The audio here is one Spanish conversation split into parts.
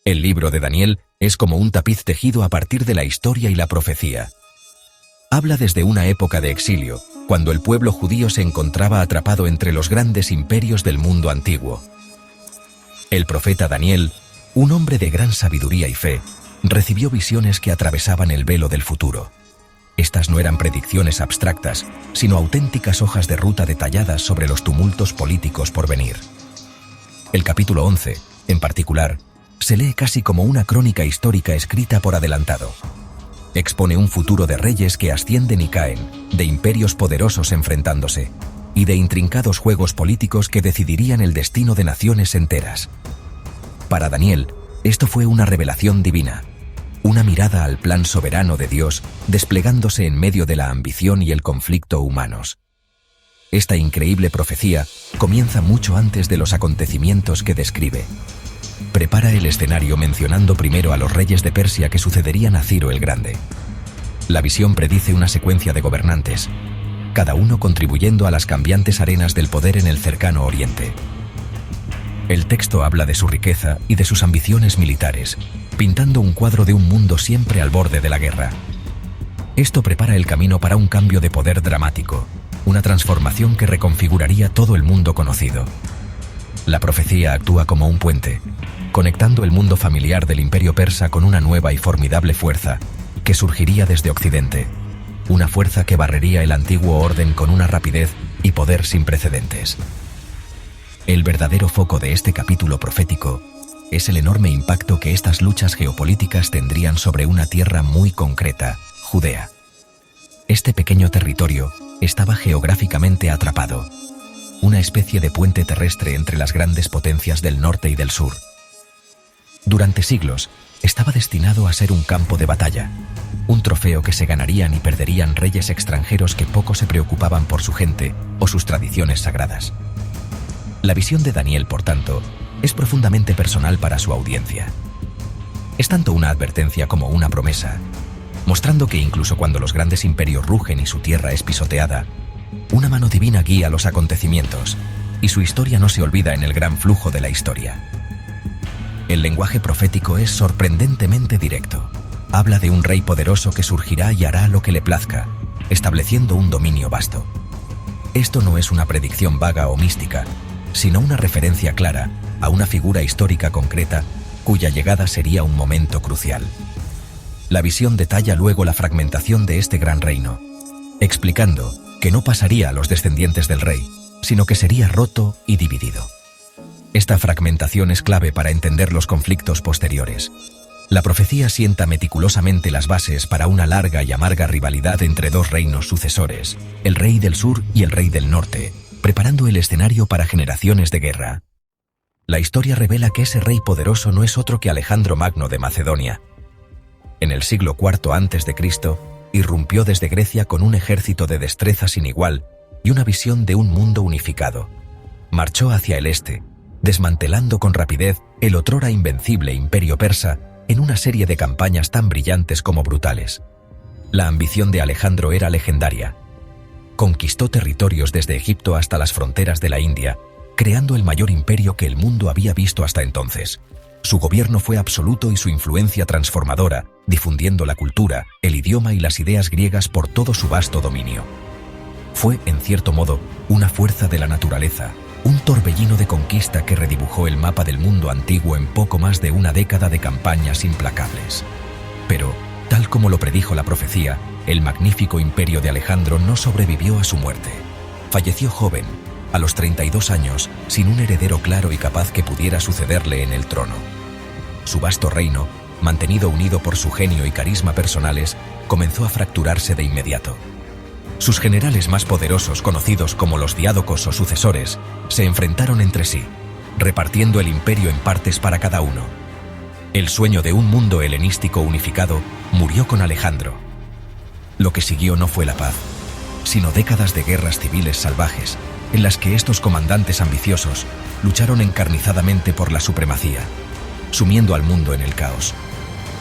El libro de Daniel es como un tapiz tejido a partir de la historia y la profecía. Habla desde una época de exilio, cuando el pueblo judío se encontraba atrapado entre los grandes imperios del mundo antiguo. El profeta Daniel, un hombre de gran sabiduría y fe, recibió visiones que atravesaban el velo del futuro. Estas no eran predicciones abstractas, sino auténticas hojas de ruta detalladas sobre los tumultos políticos por venir. El capítulo 11, en particular, se lee casi como una crónica histórica escrita por adelantado. Expone un futuro de reyes que ascienden y caen, de imperios poderosos enfrentándose, y de intrincados juegos políticos que decidirían el destino de naciones enteras. Para Daniel, esto fue una revelación divina, una mirada al plan soberano de Dios desplegándose en medio de la ambición y el conflicto humanos. Esta increíble profecía comienza mucho antes de los acontecimientos que describe. Prepara el escenario mencionando primero a los reyes de Persia que sucederían a Ciro el Grande. La visión predice una secuencia de gobernantes, cada uno contribuyendo a las cambiantes arenas del poder en el cercano Oriente. El texto habla de su riqueza y de sus ambiciones militares, pintando un cuadro de un mundo siempre al borde de la guerra. Esto prepara el camino para un cambio de poder dramático, una transformación que reconfiguraría todo el mundo conocido. La profecía actúa como un puente, conectando el mundo familiar del imperio persa con una nueva y formidable fuerza que surgiría desde Occidente, una fuerza que barrería el antiguo orden con una rapidez y poder sin precedentes. El verdadero foco de este capítulo profético es el enorme impacto que estas luchas geopolíticas tendrían sobre una tierra muy concreta, Judea. Este pequeño territorio estaba geográficamente atrapado, una especie de puente terrestre entre las grandes potencias del norte y del sur. Durante siglos, estaba destinado a ser un campo de batalla, un trofeo que se ganarían y perderían reyes extranjeros que poco se preocupaban por su gente o sus tradiciones sagradas. La visión de Daniel, por tanto, es profundamente personal para su audiencia. Es tanto una advertencia como una promesa, mostrando que incluso cuando los grandes imperios rugen y su tierra es pisoteada, una mano divina guía los acontecimientos, y su historia no se olvida en el gran flujo de la historia. El lenguaje profético es sorprendentemente directo. Habla de un rey poderoso que surgirá y hará lo que le plazca, estableciendo un dominio vasto. Esto no es una predicción vaga o mística, sino una referencia clara a una figura histórica concreta cuya llegada sería un momento crucial. La visión detalla luego la fragmentación de este gran reino, explicando que no pasaría a los descendientes del rey, sino que sería roto y dividido. Esta fragmentación es clave para entender los conflictos posteriores. La profecía sienta meticulosamente las bases para una larga y amarga rivalidad entre dos reinos sucesores, el rey del sur y el rey del norte, preparando el escenario para generaciones de guerra. La historia revela que ese rey poderoso no es otro que Alejandro Magno de Macedonia. En el siglo IV a.C., irrumpió desde Grecia con un ejército de destreza sin igual y una visión de un mundo unificado. Marchó hacia el este, desmantelando con rapidez el otrora invencible imperio persa en una serie de campañas tan brillantes como brutales. La ambición de Alejandro era legendaria. Conquistó territorios desde Egipto hasta las fronteras de la India, creando el mayor imperio que el mundo había visto hasta entonces. Su gobierno fue absoluto y su influencia transformadora, difundiendo la cultura, el idioma y las ideas griegas por todo su vasto dominio. Fue, en cierto modo, una fuerza de la naturaleza, un torbellino de conquista que redibujó el mapa del mundo antiguo en poco más de una década de campañas implacables. Pero, tal como lo predijo la profecía, el magnífico imperio de Alejandro no sobrevivió a su muerte. Falleció joven, a los 32 años, sin un heredero claro y capaz que pudiera sucederle en el trono. Su vasto reino, mantenido unido por su genio y carisma personales, comenzó a fracturarse de inmediato. Sus generales más poderosos, conocidos como los diádocos o sucesores, se enfrentaron entre sí, repartiendo el imperio en partes para cada uno. El sueño de un mundo helenístico unificado murió con Alejandro. Lo que siguió no fue la paz, sino décadas de guerras civiles salvajes, en las que estos comandantes ambiciosos lucharon encarnizadamente por la supremacía, sumiendo al mundo en el caos.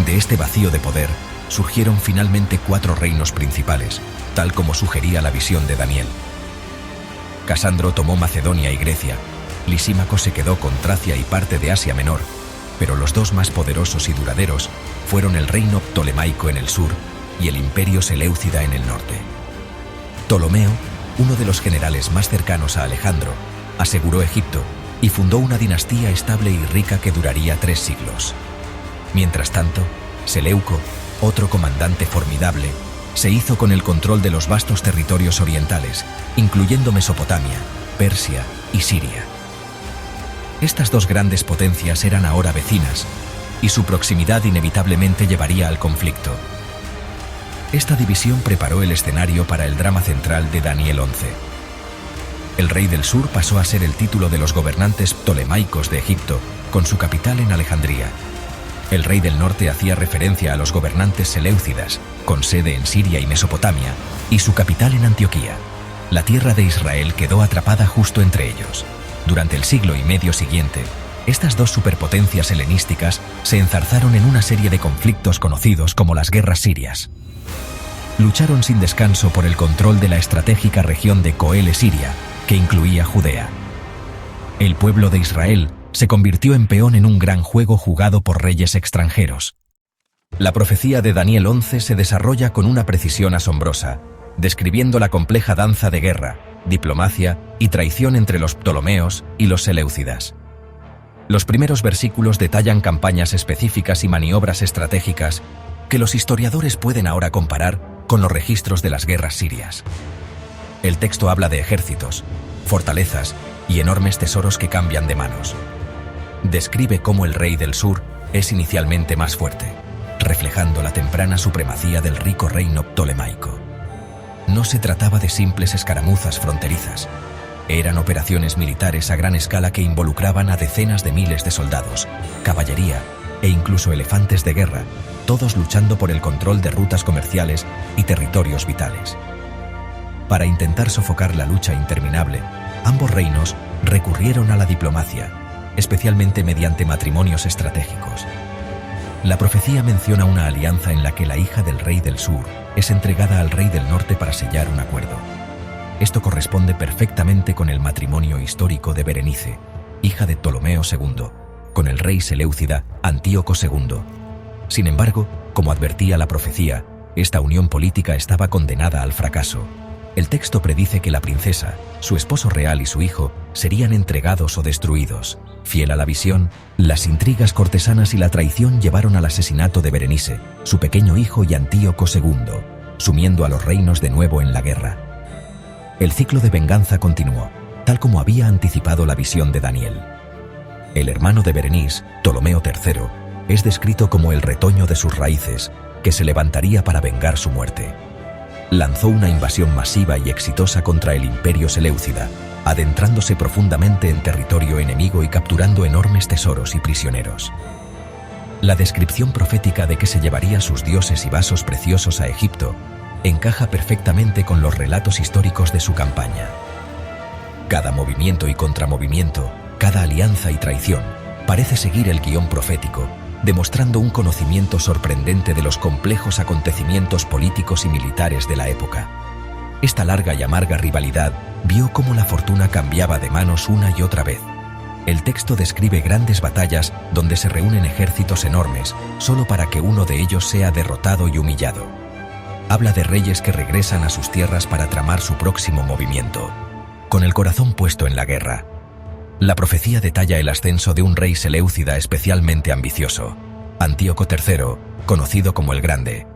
De este vacío de poder surgieron finalmente 4 reinos principales, tal como sugería la visión de Daniel. Casandro tomó Macedonia y Grecia, Lisímaco se quedó con Tracia y parte de Asia Menor, pero los dos más poderosos y duraderos fueron el reino ptolemaico en el sur y el imperio seleucida en el norte. Ptolomeo, uno de los generales más cercanos a Alejandro, aseguró Egipto y fundó una dinastía estable y rica que duraría 3 siglos. Mientras tanto, Seleuco, otro comandante formidable, se hizo con el control de los vastos territorios orientales, incluyendo Mesopotamia, Persia y Siria. Estas dos grandes potencias eran ahora vecinas, y su proximidad inevitablemente llevaría al conflicto. Esta división preparó el escenario para el drama central de Daniel 11. El rey del sur pasó a ser el título de los gobernantes ptolemaicos de Egipto, con su capital en Alejandría. El rey del norte hacía referencia a los gobernantes seleucidas, con sede en Siria y Mesopotamia, y su capital en Antioquía. La tierra de Israel quedó atrapada justo entre ellos. Durante el siglo y medio siguiente, estas dos superpotencias helenísticas se enzarzaron en una serie de conflictos conocidos como las guerras sirias. Lucharon sin descanso por el control de la estratégica región de Coele Siria, que incluía Judea. El pueblo de Israel se convirtió en peón en un gran juego jugado por reyes extranjeros. La profecía de Daniel 11 se desarrolla con una precisión asombrosa, describiendo la compleja danza de guerra, diplomacia y traición entre los ptolomeos y los seleucidas. Los primeros versículos detallan campañas específicas y maniobras estratégicas que los historiadores pueden ahora comparar con los registros de las guerras sirias. El texto habla de ejércitos, fortalezas y enormes tesoros que cambian de manos. Describe cómo el rey del sur es inicialmente más fuerte, reflejando la temprana supremacía del rico reino ptolemaico. No se trataba de simples escaramuzas fronterizas. Eran operaciones militares a gran escala que involucraban a decenas de miles de soldados, caballería e incluso elefantes de guerra, todos luchando por el control de rutas comerciales y territorios vitales. Para intentar sofocar la lucha interminable, ambos reinos recurrieron a la diplomacia, especialmente mediante matrimonios estratégicos. La profecía menciona una alianza en la que la hija del rey del sur es entregada al rey del norte para sellar un acuerdo. Esto corresponde perfectamente con el matrimonio histórico de Berenice, hija de Ptolomeo II, con el rey seleucida Antíoco II. Sin embargo, como advertía la profecía, esta unión política estaba condenada al fracaso. El texto predice que la princesa, su esposo real y su hijo serían entregados o destruidos. Fiel a la visión, las intrigas cortesanas y la traición llevaron al asesinato de Berenice, su pequeño hijo y Antíoco II, sumiendo a los reinos de nuevo en la guerra. El ciclo de venganza continuó, tal como había anticipado la visión de Daniel. El hermano de Berenice, Ptolomeo III, es descrito como el retoño de sus raíces, que se levantaría para vengar su muerte. Lanzó una invasión masiva y exitosa contra el imperio seleucida, adentrándose profundamente en territorio enemigo y capturando enormes tesoros y prisioneros. La descripción profética de que se llevaría sus dioses y vasos preciosos a Egipto encaja perfectamente con los relatos históricos de su campaña. Cada movimiento y contramovimiento, cada alianza y traición, parece seguir el guión profético, demostrando un conocimiento sorprendente de los complejos acontecimientos políticos y militares de la época. Esta larga y amarga rivalidad vio cómo la fortuna cambiaba de manos una y otra vez. El texto describe grandes batallas donde se reúnen ejércitos enormes, solo para que uno de ellos sea derrotado y humillado. Habla de reyes que regresan a sus tierras para tramar su próximo movimiento, con el corazón puesto en la guerra. La profecía detalla el ascenso de un rey seleucida especialmente ambicioso, Antíoco III, conocido como el Grande.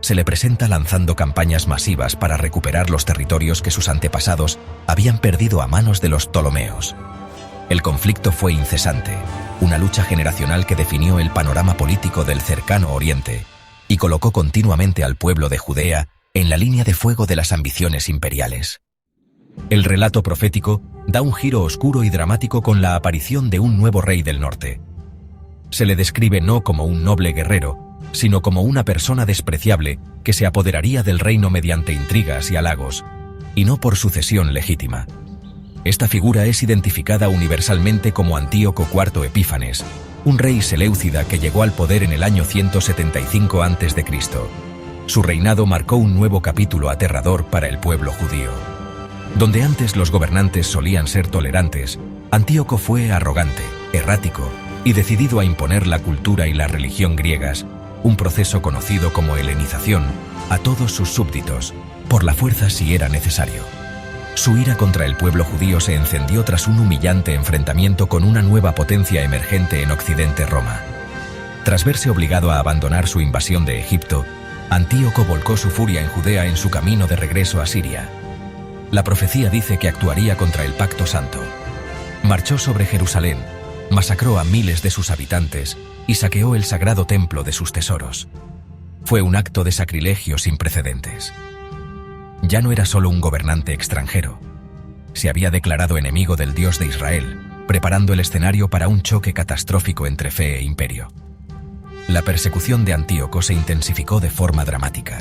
Se le presenta lanzando campañas masivas para recuperar los territorios que sus antepasados habían perdido a manos de los ptolomeos. El conflicto fue incesante, una lucha generacional que definió el panorama político del cercano Oriente y colocó continuamente al pueblo de Judea en la línea de fuego de las ambiciones imperiales. El relato profético da un giro oscuro y dramático con la aparición de un nuevo rey del norte. Se le describe no como un noble guerrero, sino como una persona despreciable que se apoderaría del reino mediante intrigas y halagos, y no por sucesión legítima. Esta figura es identificada universalmente como Antíoco IV Epífanes, un rey seleucida que llegó al poder en el año 175 a.C. Su reinado marcó un nuevo capítulo aterrador para el pueblo judío. Donde antes los gobernantes solían ser tolerantes, Antíoco fue arrogante, errático y decidido a imponer la cultura y la religión griegas, un proceso conocido como helenización, a todos sus súbditos, por la fuerza si era necesario. Su ira contra el pueblo judío se encendió tras un humillante enfrentamiento con una nueva potencia emergente en Occidente, Roma. Tras verse obligado a abandonar su invasión de Egipto, Antíoco volcó su furia en Judea en su camino de regreso a Siria. La profecía dice que actuaría contra el Pacto Santo. Marchó sobre Jerusalén, masacró a miles de sus habitantes y saqueó el sagrado templo de sus tesoros. Fue un acto de sacrilegio sin precedentes. Ya no era solo un gobernante extranjero. Se había declarado enemigo del Dios de Israel, preparando el escenario para un choque catastrófico entre fe e imperio. La persecución de Antíoco se intensificó de forma dramática.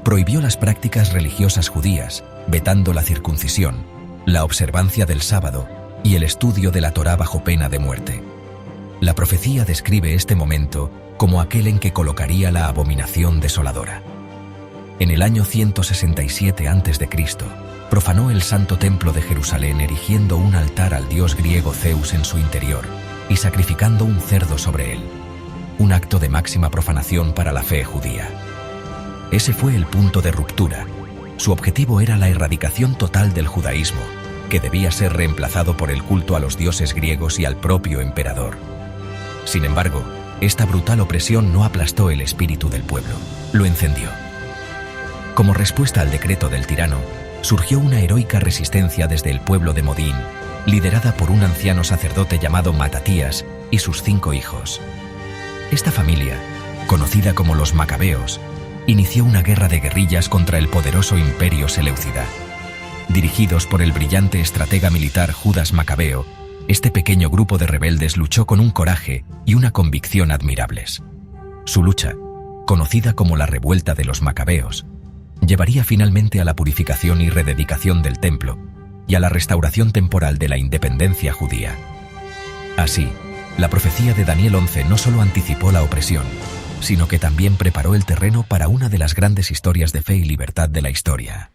Prohibió las prácticas religiosas judías, vetando la circuncisión, la observancia del sábado y el estudio de la Torá bajo pena de muerte. La profecía describe este momento como aquel en que colocaría la abominación desoladora. En el año 167 a.C., profanó el santo templo de Jerusalén erigiendo un altar al dios griego Zeus en su interior y sacrificando un cerdo sobre él. Un acto de máxima profanación para la fe judía. Ese fue el punto de ruptura. Su objetivo era la erradicación total del judaísmo, que debía ser reemplazado por el culto a los dioses griegos y al propio emperador. Sin embargo, esta brutal opresión no aplastó el espíritu del pueblo, lo encendió. Como respuesta al decreto del tirano, surgió una heroica resistencia desde el pueblo de Modín, liderada por un anciano sacerdote llamado Matatías y sus 5 hijos. Esta familia, conocida como los Macabeos, inició una guerra de guerrillas contra el poderoso imperio seleucida. Dirigidos por el brillante estratega militar Judas Macabeo, este pequeño grupo de rebeldes luchó con un coraje y una convicción admirables. Su lucha, conocida como la Revuelta de los Macabeos, llevaría finalmente a la purificación y rededicación del templo y a la restauración temporal de la independencia judía. Así, la profecía de Daniel 11 no solo anticipó la opresión, sino que también preparó el terreno para una de las grandes historias de fe y libertad de la historia.